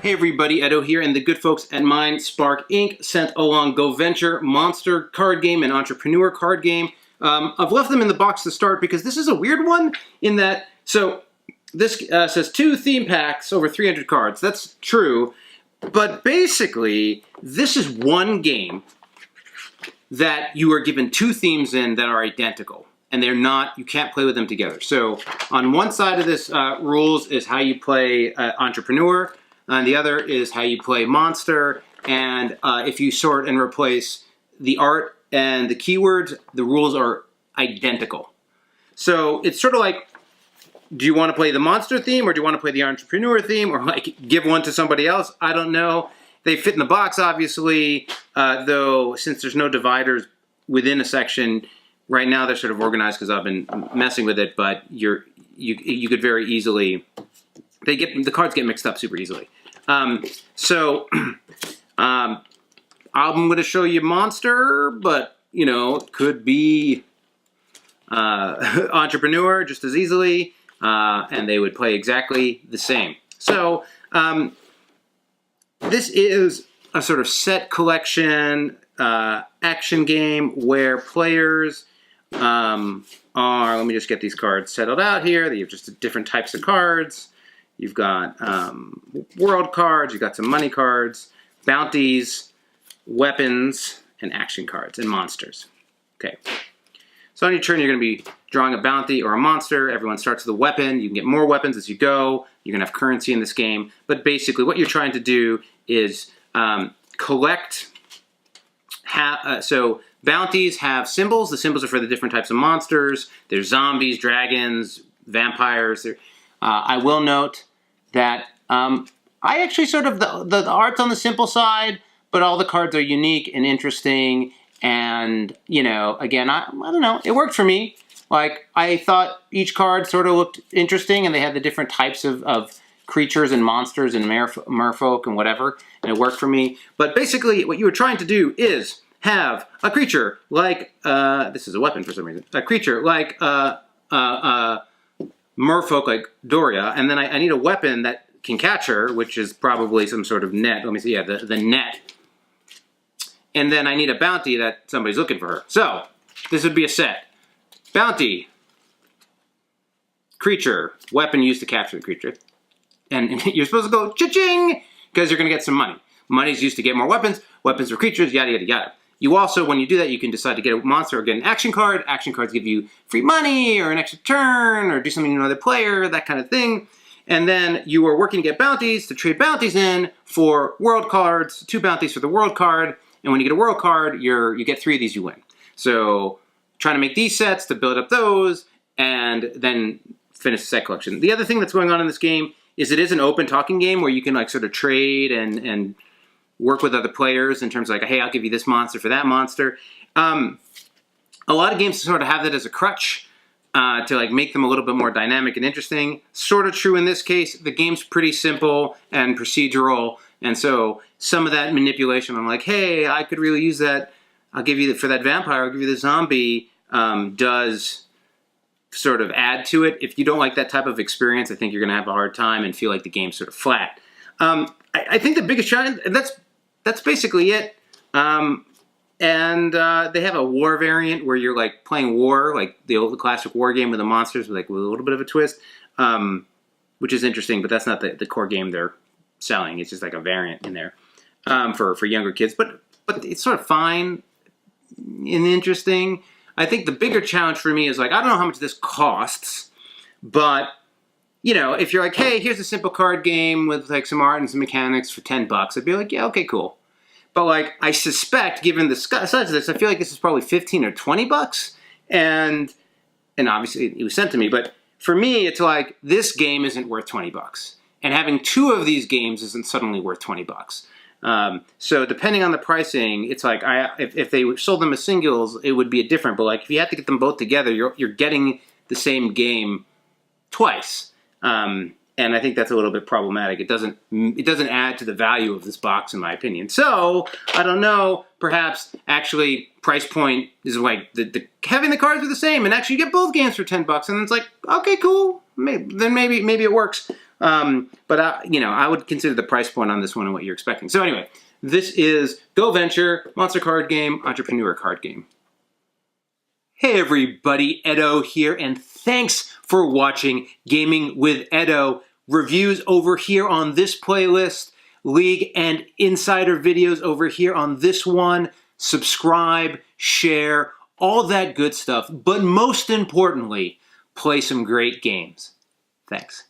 Hey everybody, Edo here, and the good folks at Spark Inc. sent along GoVenture, Monster card game, and Entrepreneur card game. I've left them in the box to start because this is a weird one in that, so this says 2 theme packs over 300 cards. That's true, but basically this is one game that you are given 2 themes in that are identical. And they're not, you can't play with them together. So on one side of this rules is how you play Entrepreneur. And the other is how you play Monster, and if you sort and replace the art and the keywords, the rules are identical. So it's sort of like, do you want to play the Monster theme, or do you want to play the Entrepreneur theme, or like give one to somebody else? I don't know. They fit in the box, obviously, though since there's no dividers within a section, right now they're sort of organized because I've been messing with it, but you could very easily, the cards get mixed up super easily. I'm going to show you Monster, but, you know, it could be Entrepreneur just as easily, and they would play exactly the same. So, this is a sort of set collection action game where players let me just get these cards settled out here. They have just different types of cards. You've got world cards, you've got some money cards, bounties, weapons, and action cards, and monsters. Okay. So on your turn, you're going to be drawing a bounty or a monster. Everyone starts with a weapon. You can get more weapons as you go. You're going to have currency in this game. But basically, what you're trying to do is collect. So bounties have symbols. The symbols are for the different types of monsters. There's zombies, dragons, vampires. I will note that I actually sort of, the art's on the simple side, but all the cards are unique and interesting. And, you know, again, I don't know, it worked for me. Like, I thought each card sort of looked interesting, and they had the different types of creatures and monsters and merfolk and whatever, and it worked for me. But basically, what you were trying to do is have a creature like, this is a weapon for some reason, a creature like merfolk like Doria, and then I need a weapon that can catch her, which is probably some sort of net. Let me see, yeah, the net. And then I need a bounty that somebody's looking for her. So, this would be a set. Bounty. Creature. Weapon used to capture the creature. And you're supposed to go cha-ching, because you're going to get some money. Money's used to get more weapons. Weapons for creatures, yada, yada, yada. You also, when you do that, you can decide to get a monster or get an action card. Action cards give you free money or an extra turn or do something to another player, that kind of thing. And then you are working to get bounties, to trade bounties in for world cards, 2 bounties for the world card. And when you get a world card, you get 3 of these, you win. So trying to make these sets to build up those and then finish the set collection. The other thing that's going on in this game is it is an open talking game where you can like sort of trade and work with other players in terms of like, hey, I'll give you this monster for that monster. A lot of games sort of have that as a crutch to like make them a little bit more dynamic and interesting. Sort of true in this case. The game's pretty simple and procedural, and so some of that manipulation, I'm like, hey, I could really use that. I'll give you for that vampire, I'll give you the zombie, does sort of add to it. If you don't like that type of experience, I think you're going to have a hard time and feel like the game's sort of flat. I think the biggest challenge, and that's basically it. They have a war variant where you're like playing war, like the old classic war game with the monsters, with a little bit of a twist, which is interesting. But that's not the core game they're selling. It's just like a variant in there for younger kids. But it's sort of fine and interesting. I think the bigger challenge for me is like, I don't know how much this costs, but you know, if you're like, hey, here's a simple card game with like some art and some mechanics for $10, I'd be like, yeah, okay, cool. But like, I suspect, given the size of this, I feel like this is probably 15 or 20 bucks. And obviously it was sent to me, but for me, it's like, this game isn't worth 20 bucks. And having 2 of these games isn't suddenly worth 20 bucks. So depending on the pricing, it's like, if they sold them as singles, it would be a different, but like, if you had to get them both together, you're getting the same game twice. And I think that's a little bit problematic. It doesn't add to the value of this box, in my opinion. So, I don't know, perhaps actually price point is like, having the cards are the same, and actually you get both games for $10, and it's like, okay, cool, maybe it works. But I would consider the price point on this one and what you're expecting. So anyway, this is GoVenture, monster card game, entrepreneur card game. Hey everybody, Edo here, and thanks for watching Gaming with Edo. Reviews over here on this playlist, League and Insider videos over here on this one. Subscribe, share, all that good stuff. But most importantly, play some great games. Thanks.